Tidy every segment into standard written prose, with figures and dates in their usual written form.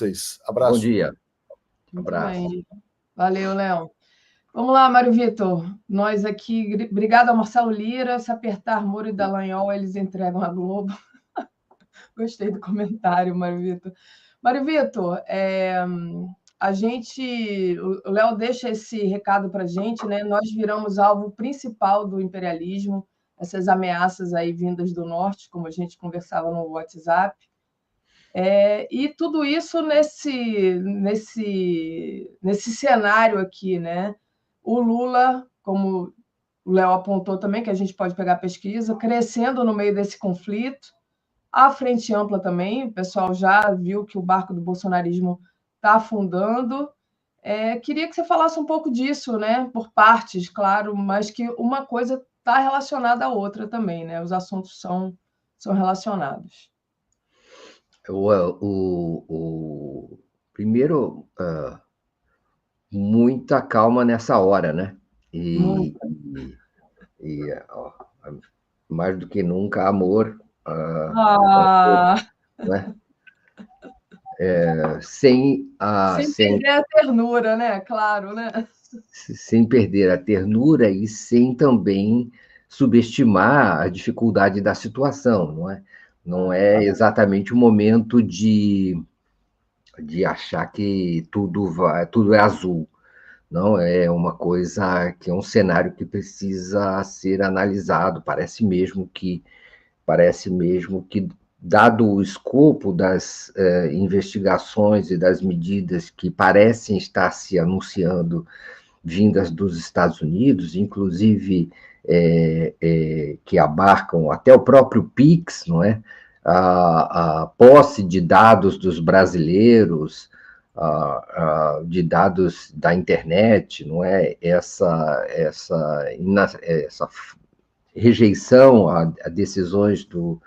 vocês. Bom Abraço. dia. Muito Abraço. bem. Valeu, Léo. Vamos lá, Mário Vitor. Nós aqui, obrigado ao Marcelo Lira. Se apertar Moro e Dallagnol, eles entregam a Globo. Gostei do comentário, Mário Vitor. Mário Vitor, o Léo deixa esse recado para a gente, né? Nós viramos alvo principal do imperialismo, essas ameaças aí vindas do norte, como a gente conversava no WhatsApp. E tudo isso nesse cenário aqui, né? O Lula, como o Léo apontou também, que a gente pode pegar a pesquisa, crescendo no meio desse conflito, a Frente Ampla também, o pessoal já viu que o barco do bolsonarismo está afundando. Queria que você falasse um pouco disso, né? Por partes, claro, mas que uma coisa está relacionada à outra também, né? Os assuntos são relacionados. Primeiro, muita calma nessa hora, né? Ó, mais do que nunca, amor. Né? Sem perder a ternura, né? Claro, né? Sem perder a ternura e sem também subestimar a dificuldade da situação, não é? Não é exatamente o momento de achar que tudo é azul. Não, é uma coisa que é um cenário que precisa ser analisado. Parece mesmo que, dado o escopo das investigações e das medidas que parecem estar se anunciando vindas dos Estados Unidos, inclusive que abarcam até o próprio PIX, não é? A posse de dados dos brasileiros, de dados da internet, não é? Essa rejeição a decisões do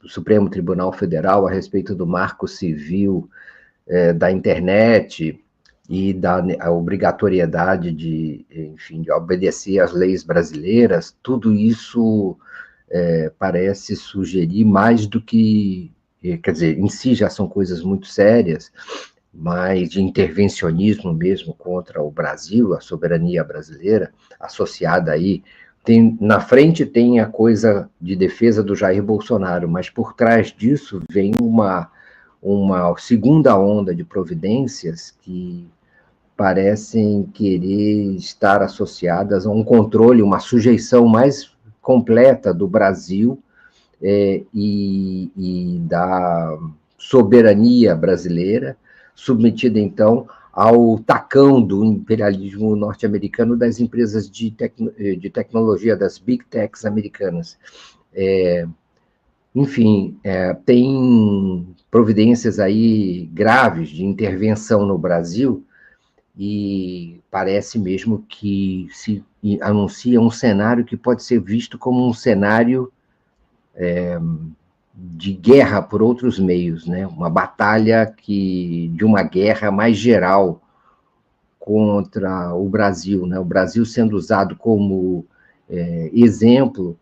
Supremo Tribunal Federal a respeito do marco civil da internet e a obrigatoriedade de obedecer às leis brasileiras, tudo isso parece sugerir mais do que, quer dizer, em si já são coisas muito sérias, mas de intervencionismo mesmo contra o Brasil, a soberania brasileira, associada aí. Na frente tem a coisa de defesa do Jair Bolsonaro, mas por trás disso vem uma segunda onda de providências que parecem querer estar associadas a um controle, uma sujeição mais completa do Brasil e da soberania brasileira, submetida, então, ao tacão do imperialismo norte-americano das empresas de tecnologia, das big techs americanas. Enfim, tem providências aí graves de intervenção no Brasil e parece mesmo que se anuncia um cenário que pode ser visto como um cenário de guerra por outros meios, né? Uma batalha de uma guerra mais geral contra o Brasil, né? O Brasil sendo usado como exemplo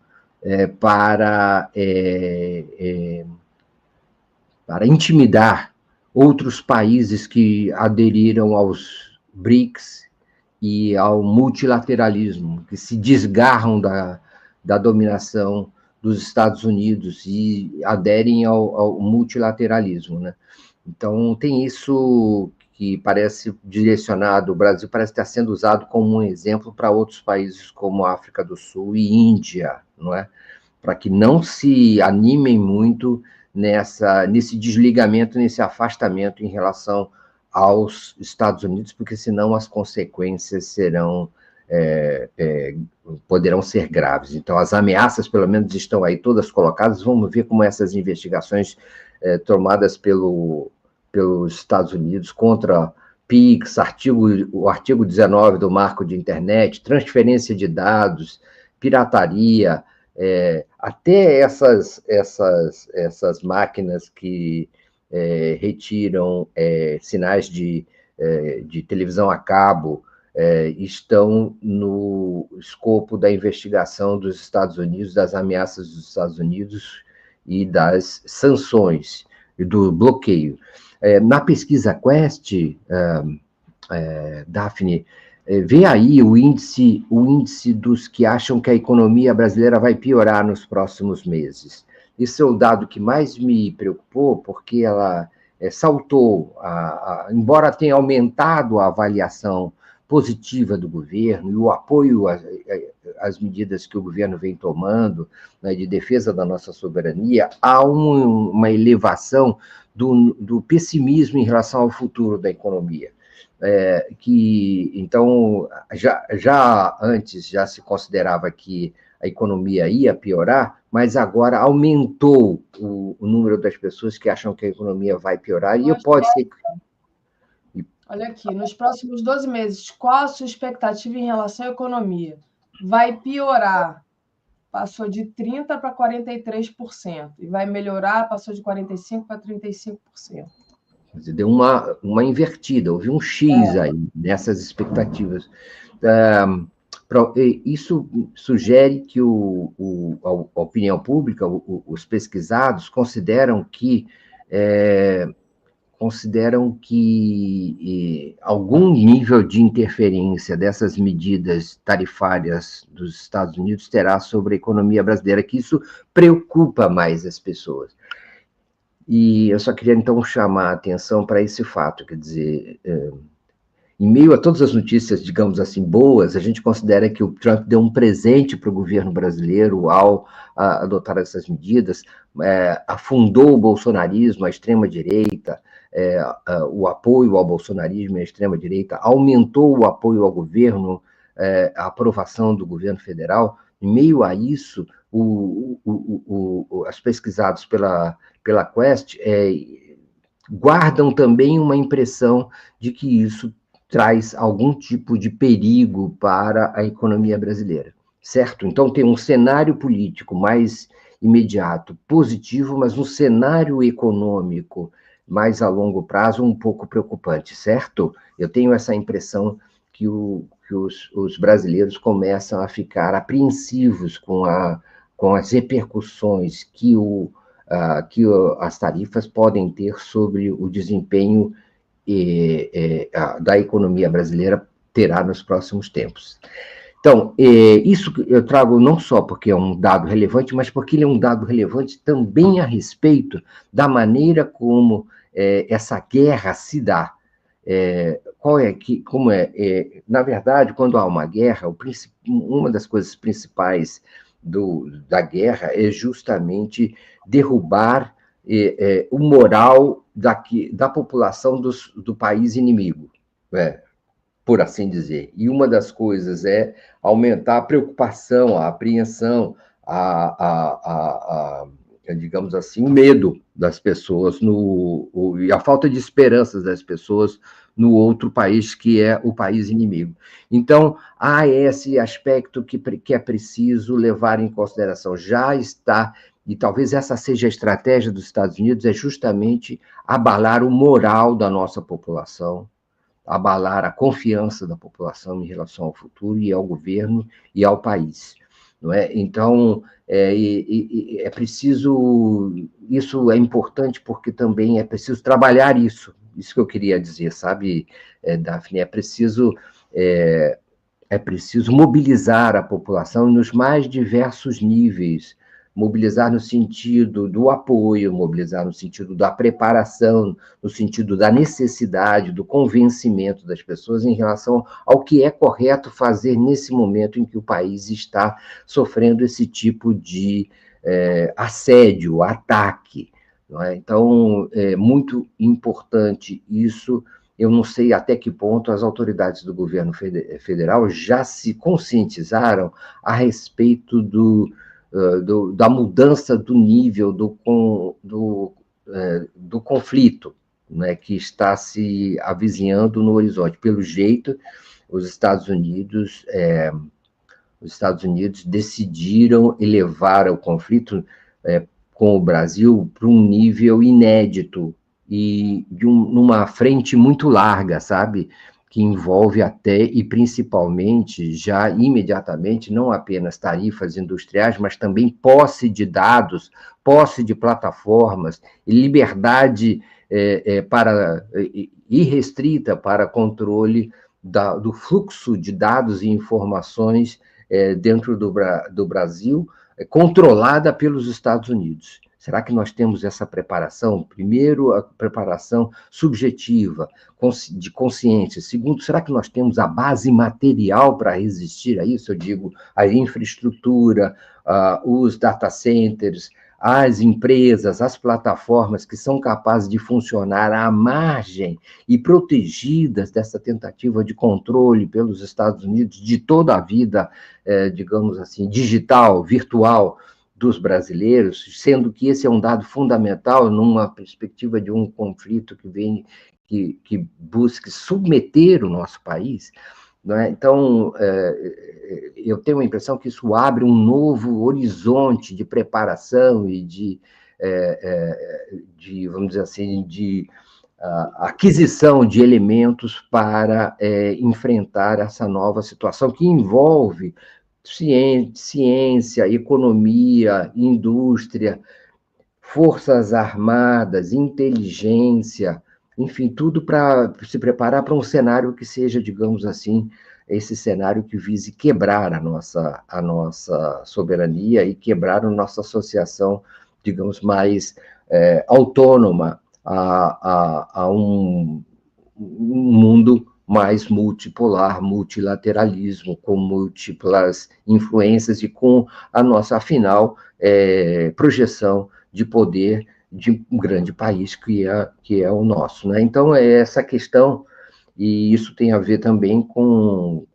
para intimidar outros países que aderiram aos BRICS e ao multilateralismo, que se desgarram da dominação dos Estados Unidos e aderem ao multilateralismo, né? Então, tem isso que parece direcionado, o Brasil parece estar sendo usado como um exemplo para outros países como África do Sul e Índia, não é? Para que não se animem muito nesse desligamento, nesse afastamento em relação aos Estados Unidos, porque senão as consequências poderão ser graves. Então, as ameaças, pelo menos, estão aí todas colocadas. Vamos ver como essas investigações tomadas pelos Estados Unidos contra PIX, o artigo 19 do Marco de Internet, transferência de dados, pirataria, até essas máquinas que retiram sinais de televisão a cabo, estão no escopo da investigação dos Estados Unidos, das ameaças dos Estados Unidos e das sanções do bloqueio. Na pesquisa Quest, Daphne, vê aí o índice dos que acham que a economia brasileira vai piorar nos próximos meses. Esse é o dado que mais me preocupou, porque ela saltou, embora tenha aumentado a avaliação positiva do governo e o apoio às medidas que o governo vem tomando, né, de defesa da nossa soberania, há uma elevação do pessimismo em relação ao futuro da economia. Então, já antes já se considerava que a economia ia piorar, mas agora aumentou o número das pessoas que acham que a economia vai piorar, e pode ser... Olha aqui, nos próximos 12 meses, qual a sua expectativa em relação à economia? Vai piorar, passou de 30% para 43%, e vai melhorar, passou de 45% para 35%. Deu uma invertida, houve um X aí nessas expectativas. Isso sugere que a opinião pública, os pesquisados, consideram que algum nível de interferência dessas medidas tarifárias dos Estados Unidos terá sobre a economia brasileira, que isso preocupa mais as pessoas. E eu só queria, então, chamar a atenção para esse fato, quer dizer, em meio a todas as notícias, digamos assim, boas, a gente considera que o Trump deu um presente para o governo brasileiro ao adotar essas medidas, afundou o bolsonarismo, a extrema-direita, o apoio ao bolsonarismo e à extrema-direita, aumentou o apoio ao governo, a aprovação do governo federal. Em meio a isso, as pesquisados pela Quest guardam também uma impressão de que isso traz algum tipo de perigo para a economia brasileira, certo? Então, tem um cenário político mais imediato positivo, mas um cenário econômico mais a longo prazo um pouco preocupante, certo? Eu tenho essa impressão que os brasileiros começam a ficar apreensivos com as repercussões que as tarifas podem ter sobre o desempenho da economia brasileira terá nos próximos tempos. Então, isso eu trago não só porque é um dado relevante, mas porque ele é um dado relevante também a respeito da maneira como essa guerra se dá. Na verdade, quando há uma guerra, uma das coisas principais da guerra é justamente derrubar o moral da população do país inimigo, por assim dizer. E uma das coisas é aumentar a preocupação, a apreensão, digamos assim, o medo das pessoas e a falta de esperanças das pessoas no outro país, que é o país inimigo. Então, há esse aspecto que é preciso levar em consideração. Já está, e talvez essa seja a estratégia dos Estados Unidos, é justamente abalar o moral da nossa população, abalar a confiança da população em relação ao futuro e ao governo e ao país. Não é? Então, é preciso... Isso é importante porque também é preciso trabalhar isso que eu queria dizer, sabe, Daphne? É preciso mobilizar a população nos mais diversos níveis, mobilizar no sentido do apoio, mobilizar no sentido da preparação, no sentido da necessidade, do convencimento das pessoas em relação ao que é correto fazer nesse momento em que o país está sofrendo esse tipo de assédio, ataque. Não é? Então, é muito importante isso. Eu não sei até que ponto as autoridades do governo federal já se conscientizaram a respeito da mudança do nível do conflito, né, que está se avizinhando no horizonte. Pelo jeito, os Estados Unidos decidiram elevar o conflito com o Brasil para um nível inédito e numa frente muito larga, sabe? que envolve até e principalmente, já imediatamente, não apenas tarifas industriais, mas também posse de dados, posse de plataformas, e liberdade irrestrita para controle do fluxo de dados e informações dentro do Brasil, controlada pelos Estados Unidos. Será que nós temos essa preparação? Primeiro, a preparação subjetiva, de consciência. Segundo, será que nós temos a base material para resistir a isso? Eu digo, a infraestrutura, os data centers, as empresas, as plataformas que são capazes de funcionar à margem e protegidas dessa tentativa de controle pelos Estados Unidos de toda a vida, digamos assim, digital, virtual, dos brasileiros, sendo que esse é um dado fundamental numa perspectiva de um conflito que busque submeter o nosso país, não é? Então, eu tenho a impressão que isso abre um novo horizonte de preparação e de vamos dizer assim, de aquisição de elementos para enfrentar essa nova situação que envolve ciência, economia, indústria, forças armadas, inteligência, enfim, tudo para se preparar para um cenário que seja, digamos assim, esse cenário que vise quebrar a nossa soberania e quebrar a nossa associação, digamos, mais autônoma a um mundo mais multipolar, multilateralismo, com múltiplas influências e com a nossa, afinal, projeção de poder de um grande país que é o nosso, né? Então, é essa questão, e isso tem a ver também com,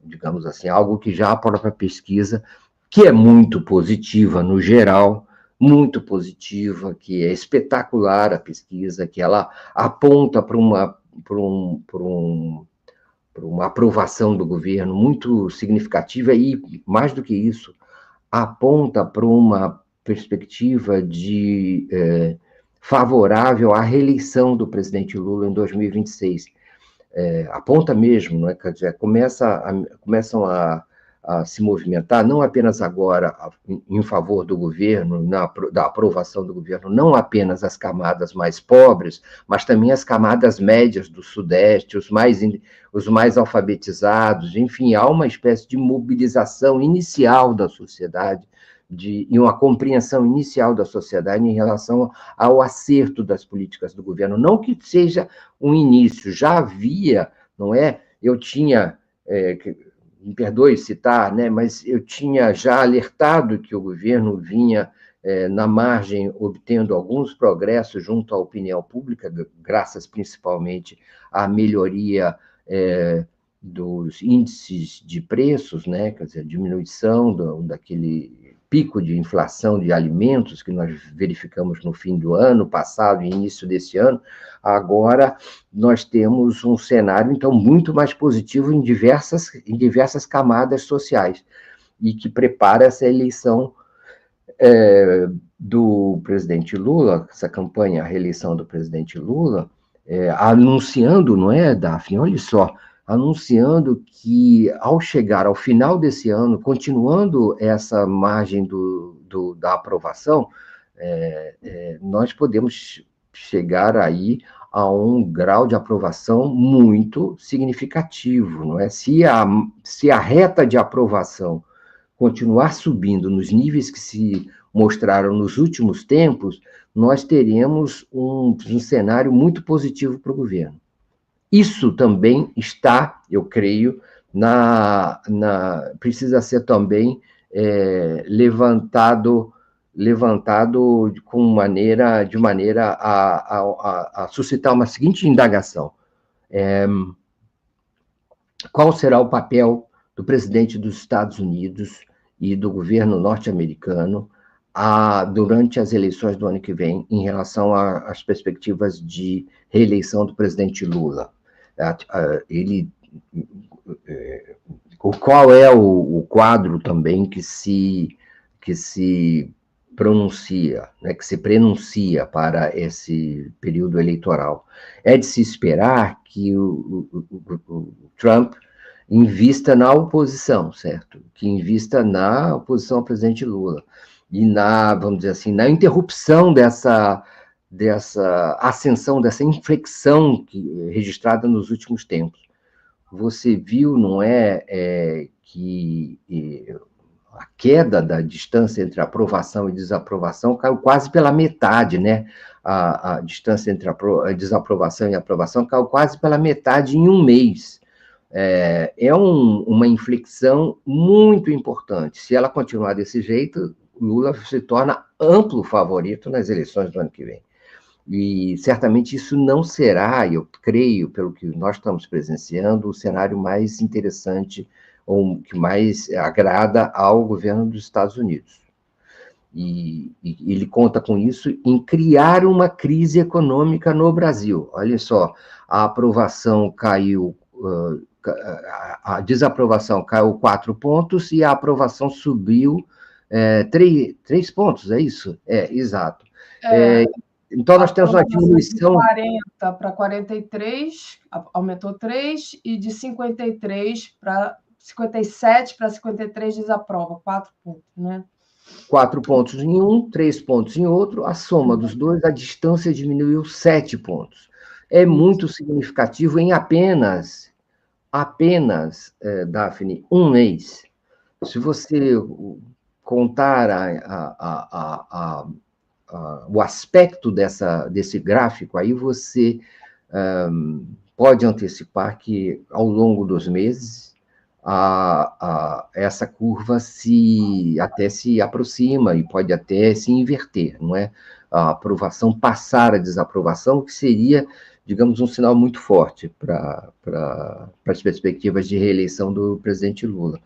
digamos assim, algo que já a própria pesquisa, que é muito positiva no geral, muito positiva, que é espetacular a pesquisa, que ela aponta para uma aprovação do governo muito significativa e, mais do que isso, aponta para uma perspectiva favorável à reeleição do presidente Lula em 2026. Aponta mesmo, não é? Quer dizer, começam a se movimentar, não apenas agora em favor do governo, da aprovação do governo, não apenas as camadas mais pobres, mas também as camadas médias do Sudeste, os mais alfabetizados, enfim, há uma espécie de mobilização inicial da sociedade, e uma compreensão inicial da sociedade em relação ao acerto das políticas do governo. Não que seja um início, já havia, não é? Eu tinha... me perdoe citar, né, mas eu tinha já alertado que o governo vinha na margem obtendo alguns progressos junto à opinião pública, graças principalmente à melhoria dos índices de preços, né, quer dizer, diminuição daquele pico de inflação de alimentos que nós verificamos no fim do ano passado e início desse ano. Agora nós temos um cenário, então, muito mais positivo em diversas camadas sociais, e que prepara essa eleição do presidente Lula, essa campanha, a reeleição do presidente Lula, anunciando, não é, Daphne? Olha só, anunciando que, ao chegar ao final desse ano, continuando essa margem da aprovação, nós podemos chegar aí a um grau de aprovação muito significativo, não é? Se a reta de aprovação continuar subindo nos níveis que se mostraram nos últimos tempos, nós teremos um cenário muito positivo para o governo. Isso também está, eu creio, precisa ser também levantado de maneira a suscitar uma seguinte indagação. Qual será o papel do presidente dos Estados Unidos e do governo norte-americano durante as eleições do ano que vem, em relação às perspectivas de reeleição do presidente Lula? Qual é o quadro também que se pronuncia, né, que se prenuncia para esse período eleitoral. É de se esperar que o Trump invista na oposição, certo? Que invista na oposição ao presidente Lula e na, vamos dizer assim, na interrupção dessa ascensão, dessa inflexão registrada nos últimos tempos. Você viu, não é, que a queda da distância entre aprovação e desaprovação caiu quase pela metade, né? A distância entre a desaprovação e aprovação caiu quase pela metade em um mês. Uma inflexão muito importante. Se ela continuar desse jeito, Lula se torna amplo favorito nas eleições do ano que vem. E certamente isso não será, eu creio, pelo que nós estamos presenciando, o cenário mais interessante ou que mais agrada ao governo dos Estados Unidos. E ele conta com isso em criar uma crise econômica no Brasil. Olha só, a aprovação caiu, a desaprovação caiu 4 pontos e a aprovação subiu 3 pontos, é isso? Exato. Então, nós temos uma diminuição... De 40 para 43, aumentou 3, e de 53 para 57 para 53 desaprova, 4 pontos, né? 4 pontos em um, 3 pontos em outro, a soma dos dois, a distância diminuiu 7 pontos. É muito significativo em apenas, Daphne, um mês. Se você contar o aspecto desse gráfico, aí você pode antecipar que, ao longo dos meses, essa curva até se aproxima e pode até se inverter, não é? A aprovação passar a desaprovação, que seria, digamos, um sinal muito forte para as perspectivas de reeleição do presidente Lula.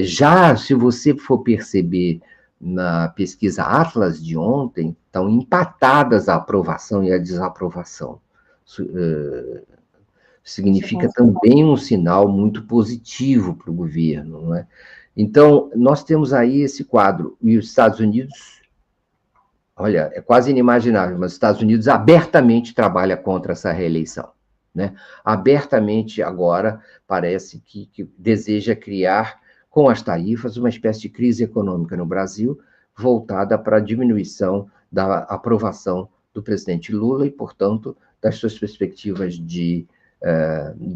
Já, se você for perceber na pesquisa Atlas de ontem, estão empatadas a aprovação e a desaprovação. Significa também um sinal muito positivo para o governo, não é? Então, nós temos aí esse quadro, e os Estados Unidos, olha, é quase inimaginável, mas os Estados Unidos abertamente trabalha contra essa reeleição, né? Abertamente, agora, parece que deseja criar, com as tarifas, uma espécie de crise econômica no Brasil, voltada para a diminuição da aprovação do presidente Lula e, portanto, das suas perspectivas de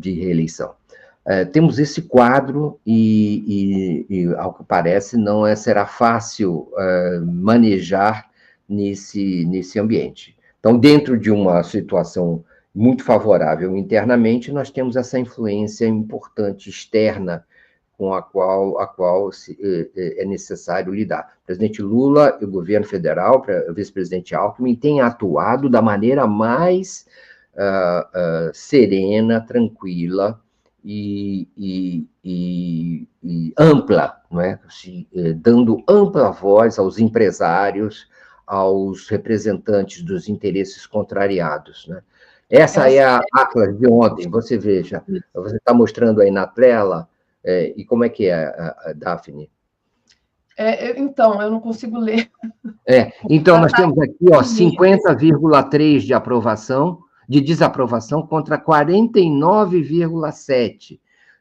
reeleição. Temos esse quadro e, ao que parece, não será fácil manejar nesse ambiente. Então, dentro de uma situação muito favorável internamente, nós temos essa influência importante externa com a qual é necessário lidar. O presidente Lula e o governo federal, o vice-presidente Alckmin, têm atuado da maneira mais serena, tranquila e ampla, não é? Dando ampla voz aos empresários, aos representantes dos interesses contrariados, né? Essa é a Atlas de ontem, você veja, você está mostrando aí na tela, e como é que é, Daphne? Então, eu não consigo ler. Então, nós temos aqui 50,3 de aprovação, de desaprovação, contra 49,7.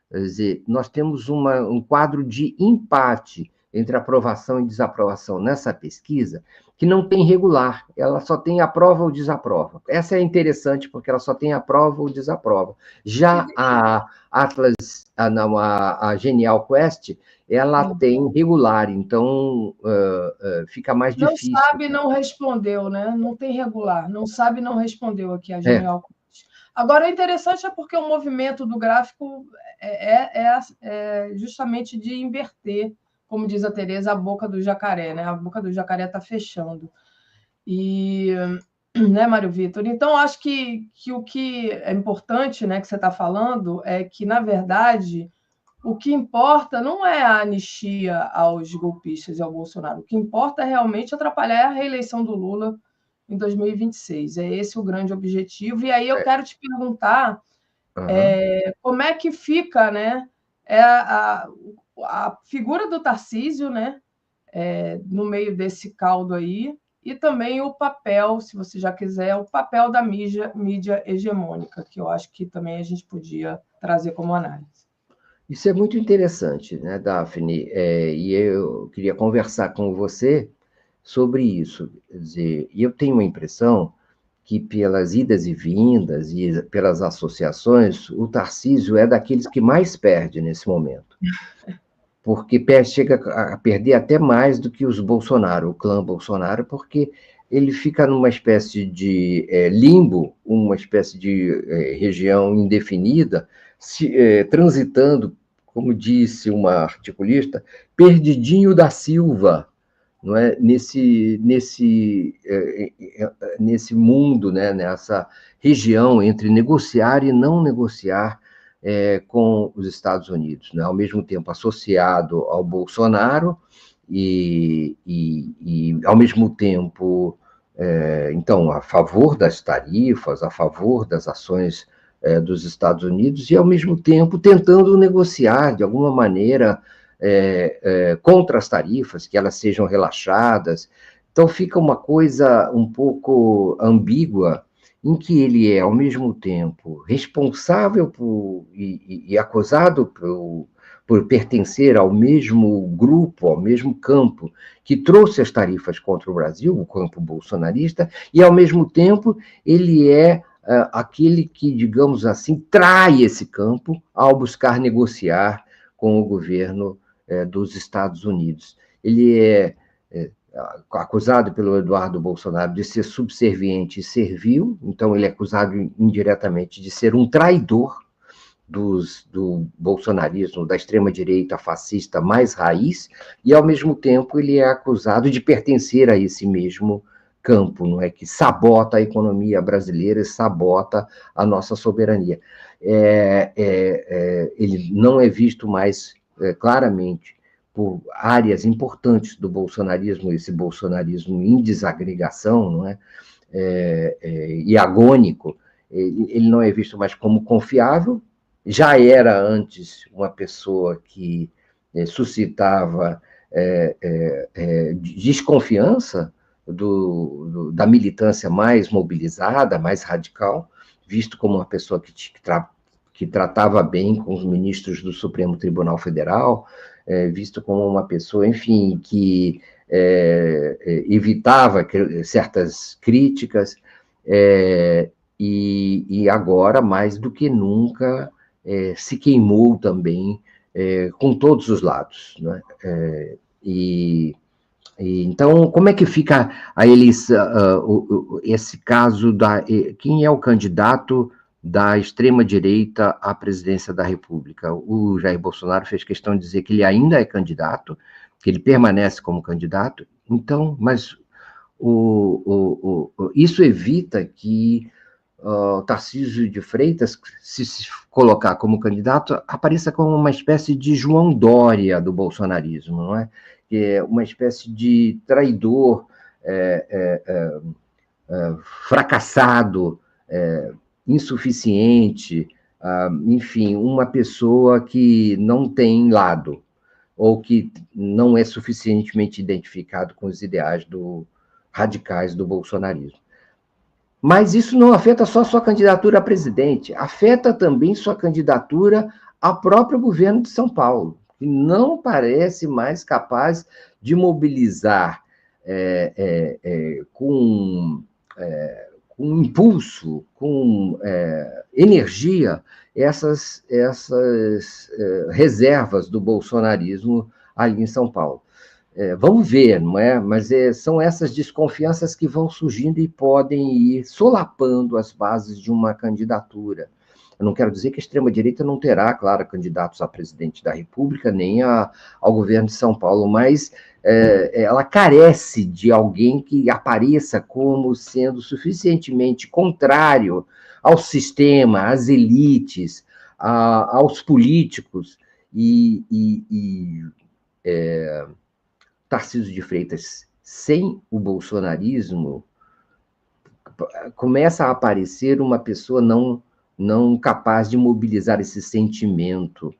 Quer dizer, nós temos um quadro de empate entre aprovação e desaprovação nessa pesquisa, que não tem regular, ela só tem aprova ou desaprova. Essa é interessante, porque ela só tem aprova ou desaprova. Já a Atlas, a Genial Quest, ela tem regular, então fica mais difícil. Não sabe, não respondeu, né? Não tem regular. Não sabe, não respondeu aqui a Genial Quest. Agora, o interessante é porque o movimento do gráfico é justamente de inverter, como diz a Tereza, a boca do jacaré, né? A boca do jacaré está fechando. E, né, Mário Vitor? Então, acho que o que é importante, né, que você está falando, é que, na verdade, o que importa não é a anistia aos golpistas e ao Bolsonaro. O que importa é realmente atrapalhar a reeleição do Lula em 2026. É esse o grande objetivo. E aí eu quero te perguntar como é que fica, né, a figura do Tarcísio, né, no meio desse caldo aí, e também o papel, se você já quiser, o papel da mídia hegemônica, que eu acho que também a gente podia trazer como análise. Isso é muito interessante, né, Daphne? E eu queria conversar com você sobre isso. Quer dizer, eu tenho a impressão que, pelas idas e vindas e pelas associações, o Tarcísio é daqueles que mais perde nesse momento. Porque chega a perder até mais do que os Bolsonaro, o clã Bolsonaro, porque ele fica numa espécie de limbo, uma espécie de região indefinida, transitando, como disse uma articulista, perdidinho da Silva, não é? Nesse mundo, né? Nessa região entre negociar e não negociar com os Estados Unidos, né? Ao mesmo tempo associado ao Bolsonaro e ao mesmo tempo, então, a favor das tarifas, a favor das ações dos Estados Unidos e, ao mesmo tempo, tentando negociar, de alguma maneira, contra as tarifas, que elas sejam relaxadas. Então, fica uma coisa um pouco ambígua, em que ele é, ao mesmo tempo, responsável e acusado por pertencer ao mesmo grupo, ao mesmo campo que trouxe as tarifas contra o Brasil, o campo bolsonarista, e, ao mesmo tempo, ele é aquele que, digamos assim, trai esse campo ao buscar negociar com o governo dos Estados Unidos. Ele é acusado pelo Eduardo Bolsonaro de ser subserviente e servil, então ele é acusado indiretamente de ser um traidor do bolsonarismo, da extrema-direita fascista mais raiz, e, ao mesmo tempo, ele é acusado de pertencer a esse mesmo campo, não é, que sabota a economia brasileira e sabota a nossa soberania. Ele não é visto mais claramente por áreas importantes do bolsonarismo, esse bolsonarismo em desagregação, não é? E agônico, ele não é visto mais como confiável, já era antes uma pessoa que suscitava desconfiança da militância mais mobilizada, mais radical, visto como uma pessoa que tratava bem com os ministros do Supremo Tribunal Federal, visto como uma pessoa, enfim, que evitava certas críticas, e agora, mais do que nunca, se queimou também com todos os lados, né? Então, como é que fica a eleição, esse caso quem é o candidato da extrema-direita à presidência da República? O Jair Bolsonaro fez questão de dizer que ele ainda é candidato, que ele permanece como candidato, então, mas isso evita que Tarcísio de Freitas, se colocar como candidato, apareça como uma espécie de João Dória do bolsonarismo, não é? Que é uma espécie de traidor, fracassado, insuficiente, enfim, uma pessoa que não tem lado, ou que não é suficientemente identificado com os ideais radicais do bolsonarismo. Mas isso não afeta só sua candidatura a presidente, afeta também sua candidatura ao próprio governo de São Paulo, que não parece mais capaz de mobilizar com impulso, com energia, essas reservas do bolsonarismo ali em São Paulo. Vamos ver, não é? Mas são essas desconfianças que vão surgindo e podem ir solapando as bases de uma candidatura. Eu não quero dizer que a extrema-direita não terá, claro, candidatos a presidente da República, nem ao governo de São Paulo, mas ela carece de alguém que apareça como sendo suficientemente contrário ao sistema, às elites, aos políticos, Tarcísio de Freitas, sem o bolsonarismo, começa a aparecer uma pessoa não capaz de mobilizar esse sentimento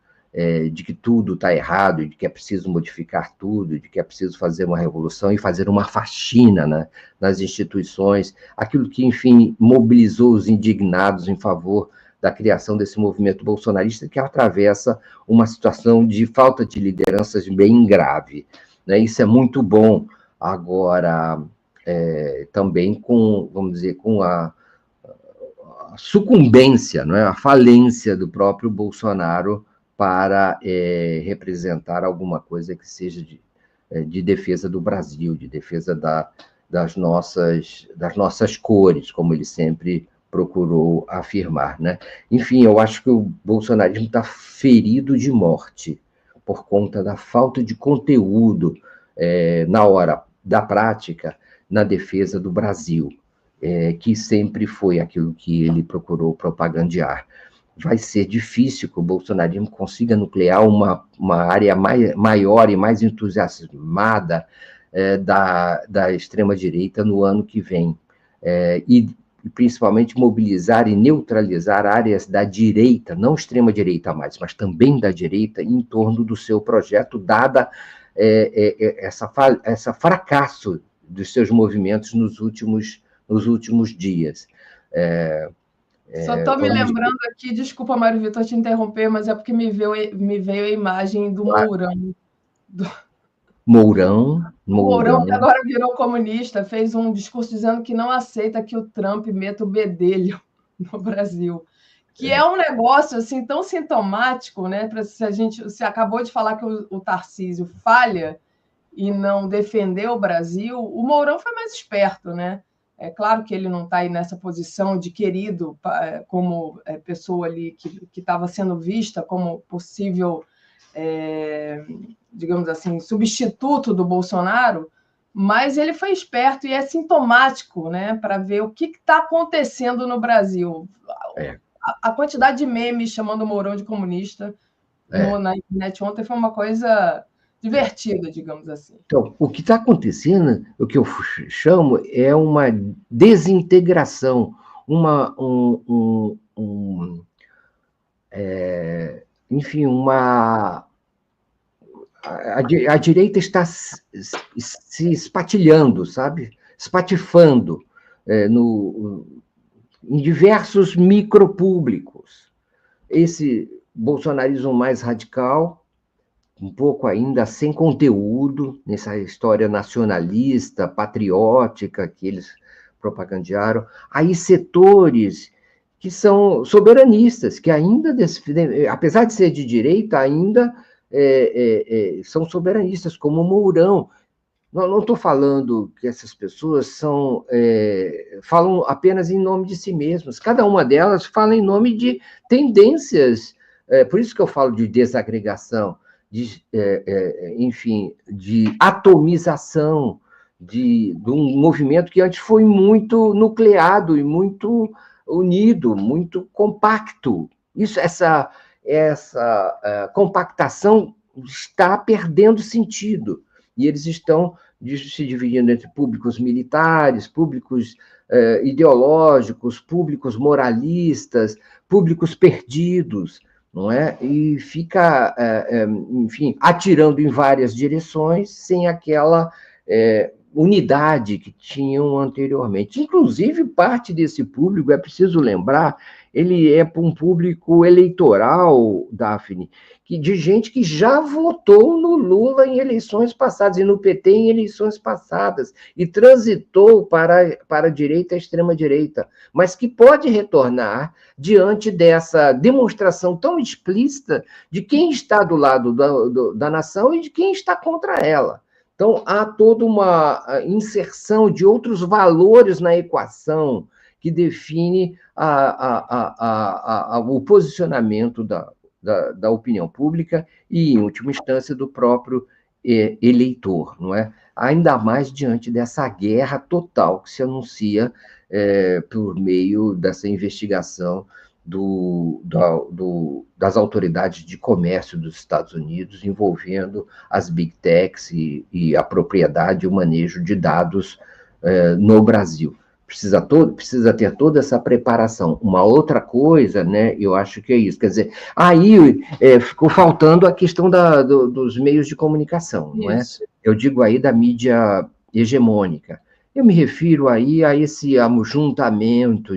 de que tudo está errado, de que é preciso modificar tudo, de que é preciso fazer uma revolução e fazer uma faxina, né, nas instituições, aquilo que, enfim, mobilizou os indignados em favor da criação desse movimento bolsonarista, que atravessa uma situação de falta de lideranças bem grave, né? Isso é muito bom. Agora, também com, vamos dizer, com a sucumbência, não é? A falência do próprio Bolsonaro para representar alguma coisa que seja de defesa do Brasil, de defesa das nossas cores, como ele sempre procurou afirmar, né? Enfim, eu acho que o bolsonarismo está ferido de morte por conta da falta de conteúdo na hora da prática na defesa do Brasil, que sempre foi aquilo que ele procurou propagandear. Vai ser difícil que o bolsonarismo consiga nuclear uma área maior e mais entusiasmada da extrema-direita no ano que vem. E principalmente mobilizar e neutralizar áreas da direita, não extrema-direita mais, mas também da direita, em torno do seu projeto, dada essa fracasso dos seus movimentos nos últimos dias. Só estou me lembrando aqui, desculpa, Mário Vitor, te interromper, mas é porque me veio a imagem do Mourão. Mourão, que agora virou comunista, fez um discurso dizendo que não aceita que o Trump meta o bedelho no Brasil, que é um negócio assim tão sintomático, né? Você acabou de falar que o Tarcísio falha e não defendeu o Brasil, o Mourão foi mais esperto, né? É claro que ele não está aí nessa posição de querido, como pessoa ali que estava sendo vista como possível, digamos assim, substituto do Bolsonaro, mas ele foi esperto e é sintomático, né, para ver o que está acontecendo no Brasil. A quantidade de memes chamando o Mourão de comunista na internet ontem foi uma coisa divertida, digamos assim. Então, o que está acontecendo, o que eu chamo, é uma desintegração, enfim, a direita está se espatilhando, sabe? Espatifando em diversos micropúblicos. Esse bolsonarismo mais radical, um pouco ainda sem conteúdo, nessa história nacionalista, patriótica que eles propagandearam. Aí setores que são soberanistas, que ainda, apesar de ser de direita, ainda são soberanistas, como o Mourão. Não estou falando que essas pessoas falam apenas em nome de si mesmas. Cada uma delas fala em nome de tendências. Por isso que eu falo de desagregação, enfim, de atomização, de um movimento que antes foi muito nucleado e muito unido, muito compacto. Essa compactação está perdendo sentido. E eles estão se dividindo entre públicos militares, públicos ideológicos, públicos moralistas, públicos perdidos, não é? E fica, enfim, atirando em várias direções, sem aquela unidade que tinham anteriormente. Inclusive, parte desse público, é preciso lembrar, ele é um público eleitoral, Daphne, de gente que já votou no Lula em eleições passadas, e no PT em eleições passadas, e transitou para a direita e a extrema-direita, mas que pode retornar diante dessa demonstração tão explícita de quem está do lado da nação e de quem está contra ela. Então, há toda uma inserção de outros valores na equação que define o posicionamento da opinião pública e, em última instância, do próprio eleitor, não é? Ainda mais diante dessa guerra total que se anuncia por meio dessa investigação das autoridades de comércio dos Estados Unidos, envolvendo as Big Techs e a propriedade e o manejo de dados no Brasil. precisa ter toda essa preparação. Uma outra coisa, né, eu acho que é isso, quer dizer, aí ficou faltando a questão dos meios de comunicação, não é? Eu digo aí da mídia hegemônica. Eu me refiro aí a esse ajuntamento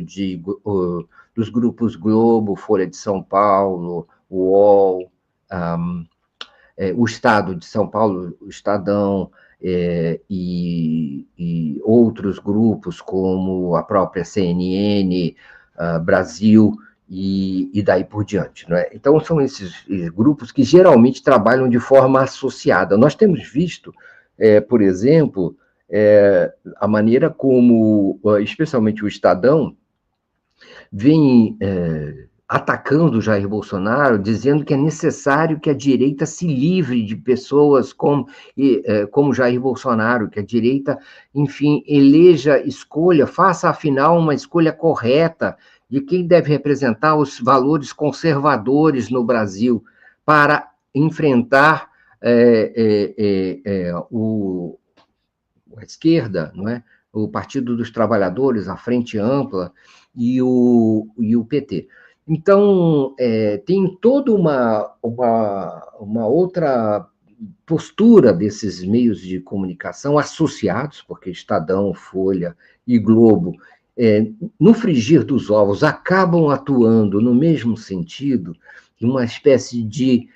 dos grupos Globo, Folha de São Paulo, UOL, o Estado de São Paulo, o Estadão, e outros grupos, como a própria CNN, Brasil, e daí por diante. Não é? Então, são esses grupos que geralmente trabalham de forma associada. Nós temos visto, por exemplo, a maneira como, especialmente o Estadão, vem atacando Jair Bolsonaro, dizendo que é necessário que a direita se livre de pessoas como Jair Bolsonaro, que a direita, enfim, faça afinal uma escolha correta de quem deve representar os valores conservadores no Brasil para enfrentar a esquerda, não é? O Partido dos Trabalhadores, a Frente Ampla e o PT. Então, tem toda uma outra postura desses meios de comunicação associados, porque Estadão, Folha e Globo, no frigir dos ovos, acabam atuando no mesmo sentido, uma espécie de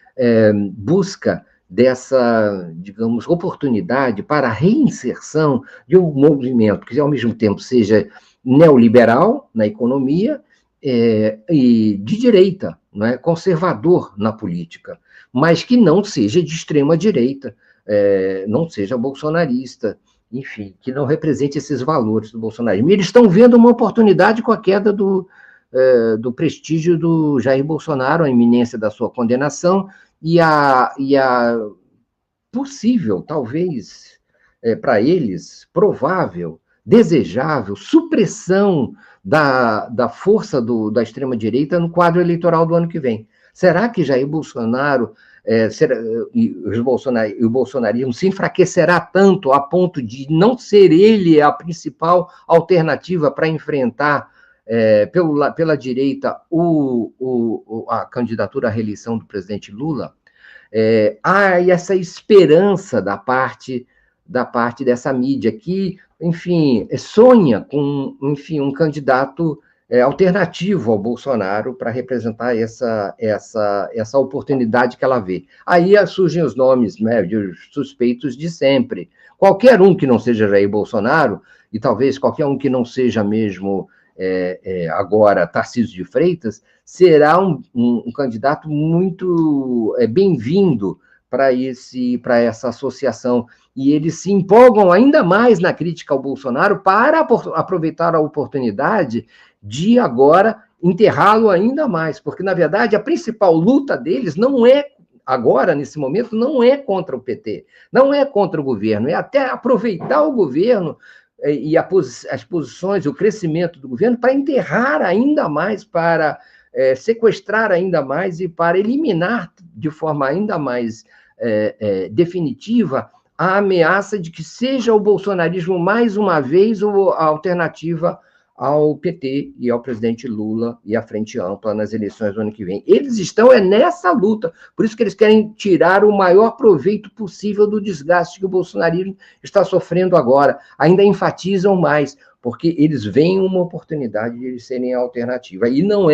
busca dessa, digamos, oportunidade para a reinserção de um movimento que, ao mesmo tempo, seja neoliberal na economia, e de direita, não é? Conservador na política, mas que não seja de extrema direita, não seja bolsonarista, enfim, que não represente esses valores do bolsonarismo. E eles estão vendo uma oportunidade com a queda do prestígio do Jair Bolsonaro, a iminência da sua condenação e a possível, talvez, para eles, provável, desejável, supressão da força da extrema-direita no quadro eleitoral do ano que vem. Será que Jair Bolsonaro e o bolsonarismo se enfraquecerá tanto a ponto de não ser ele a principal alternativa para enfrentar pela direita a candidatura à reeleição do presidente Lula? Há essa esperança da parte dessa mídia que, enfim, sonha com, enfim, um candidato alternativo ao Bolsonaro para representar essa oportunidade que ela vê. Aí surgem os nomes, né, de suspeitos de sempre. Qualquer um que não seja Jair Bolsonaro, e talvez qualquer um que não seja mesmo agora Tarcísio de Freitas, será um candidato muito bem-vindo para essa associação. E eles se empolgam ainda mais na crítica ao Bolsonaro para aproveitar a oportunidade de agora enterrá-lo ainda mais, porque, na verdade, a principal luta deles não é, agora, nesse momento, não é contra o PT, não é contra o governo, é até aproveitar o governo e as posições, o crescimento do governo para enterrar ainda mais, para sequestrar ainda mais e para eliminar de forma ainda mais definitiva a ameaça de que seja o bolsonarismo mais uma vez a alternativa ao PT e ao presidente Lula e à Frente Ampla nas eleições do ano que vem. Eles estão nessa luta, por isso que eles querem tirar o maior proveito possível do desgaste que o bolsonarismo está sofrendo agora. Ainda enfatizam mais, porque eles veem uma oportunidade de eles serem a alternativa. E não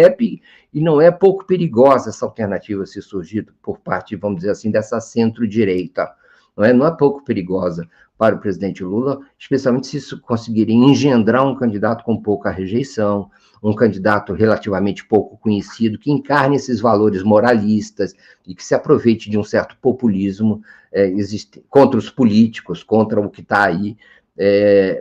é pouco perigosa essa alternativa se surgir por parte, vamos dizer assim, dessa centro-direita. Não é pouco perigosa para o presidente Lula, especialmente se isso conseguirem engendrar um candidato com pouca rejeição, um candidato relativamente pouco conhecido, que encarne esses valores moralistas e que se aproveite de um certo populismo contra os políticos, contra o que está aí,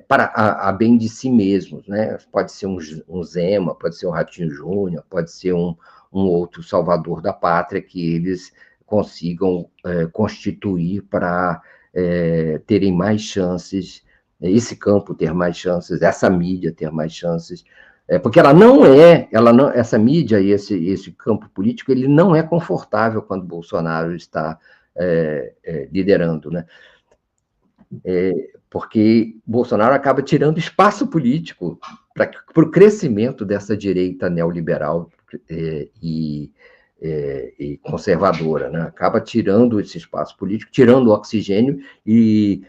para a bem de si mesmos, né? Pode ser um Zema, pode ser um Ratinho Júnior, pode ser um outro salvador da pátria que eles consigam constituir para terem mais chances, esse campo ter mais chances, essa mídia ter mais chances, porque essa mídia e esse campo político, ele não é confortável quando Bolsonaro está liderando, né? porque Bolsonaro acaba tirando espaço político para o crescimento dessa direita neoliberal e conservadora, né? Acaba tirando esse espaço político, tirando o oxigênio e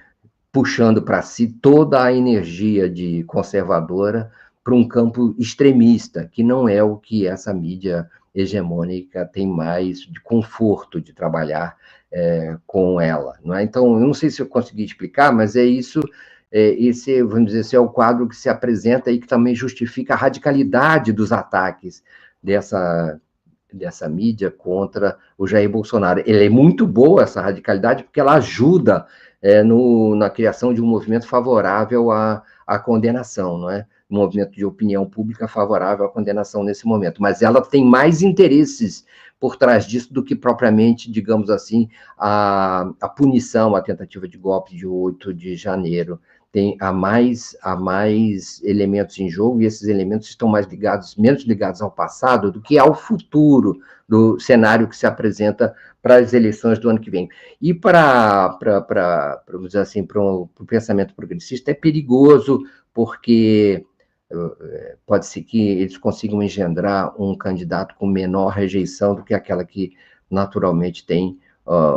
puxando para si toda a energia de conservadora para um campo extremista, que não é o que essa mídia hegemônica tem mais de conforto de trabalhar com ela. Não é? Então, eu não sei se eu consegui explicar, mas é isso, esse, vamos dizer, esse é o quadro que se apresenta e que também justifica a radicalidade dos ataques dessa mídia contra o Jair Bolsonaro. Ele é muito boa, essa radicalidade, porque ela ajuda na criação de um movimento favorável à condenação, não é? Um movimento de opinião pública favorável à condenação nesse momento. Mas ela tem mais interesses por trás disso do que propriamente, digamos assim, a punição, a tentativa de golpe de 8 de janeiro. Há mais elementos em jogo, e esses elementos estão menos ligados ao passado do que ao futuro do cenário que se apresenta para as eleições do ano que vem. E vamos dizer assim, para o pensamento progressista é perigoso, porque pode ser que eles consigam engendrar um candidato com menor rejeição do que aquela que naturalmente tem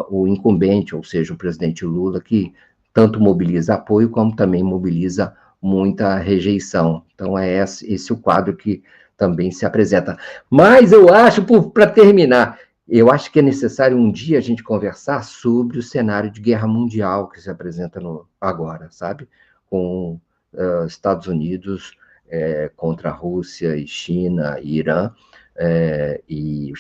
o incumbente, ou seja, o presidente Lula, que tanto mobiliza apoio, como também mobiliza muita rejeição. Então, é esse o quadro que também se apresenta. Mas eu acho, para terminar, eu acho que é necessário um dia a gente conversar sobre o cenário de guerra mundial que se apresenta agora, sabe? Com Estados Unidos contra a Rússia e China e Irã, e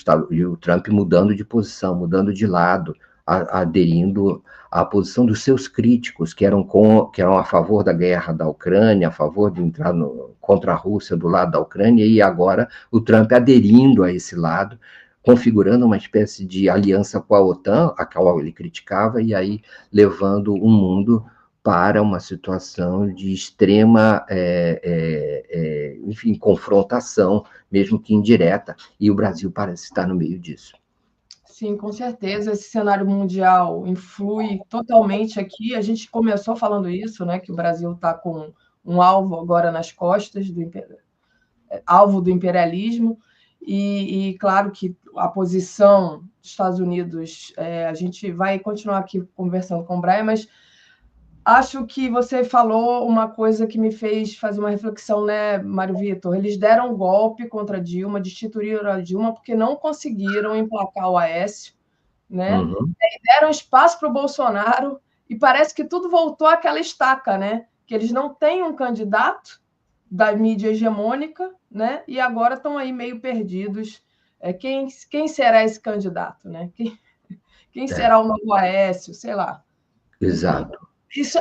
o Trump mudando de posição, mudando de lado, aderindo à posição dos seus críticos, que eram a favor da guerra da Ucrânia, a favor de entrar contra a Rússia do lado da Ucrânia, e agora o Trump aderindo a esse lado, configurando uma espécie de aliança com a OTAN, a qual ele criticava, e aí levando o mundo para uma situação de extrema, enfim, confrontação, mesmo que indireta, e o Brasil parece estar no meio disso. Sim, com certeza. Esse cenário mundial influi totalmente aqui. A gente começou falando isso, né? Que o Brasil está com um alvo agora nas costas, alvo do imperialismo, e claro que a posição dos Estados Unidos, a gente vai continuar aqui conversando com o Brian, mas acho que você falou uma coisa que me fez fazer uma reflexão, né, Mário Vitor? Eles deram um golpe contra a Dilma, destituíram a Dilma porque não conseguiram emplacar o Aécio, né? Uhum. Deram espaço para o Bolsonaro e parece que tudo voltou àquela estaca, né? Que eles não têm um candidato da mídia hegemônica, né? E agora estão aí meio perdidos. Quem será esse candidato, né? Quem será o novo Aécio? Sei lá. Exato.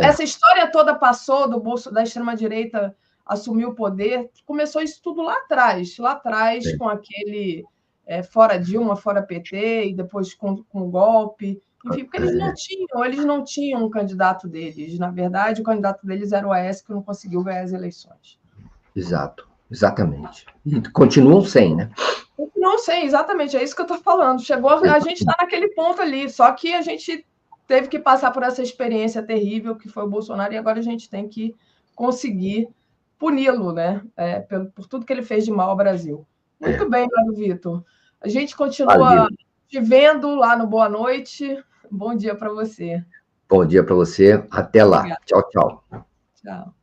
Essa história toda passou da extrema-direita assumir o poder, começou isso tudo lá atrás, com aquele fora Dilma, fora PT, e depois com o golpe, enfim, porque eles não tinham um candidato deles. Na verdade, o candidato deles era o Aécio, que não conseguiu ganhar as eleições. Exato, exatamente. E continuam sem, né? Continuam sem, exatamente, é isso que eu estou falando. A gente está naquele ponto ali, só que a gente teve que passar por essa experiência terrível que foi o Bolsonaro, e agora a gente tem que conseguir puni-lo, né? Por tudo que ele fez de mal ao Brasil. Muito bem, Mário Vitor. A gente continua te vendo lá no Boa Noite. Bom dia para você. Bom dia para você. Até lá. Obrigada. Tchau, tchau. Tchau.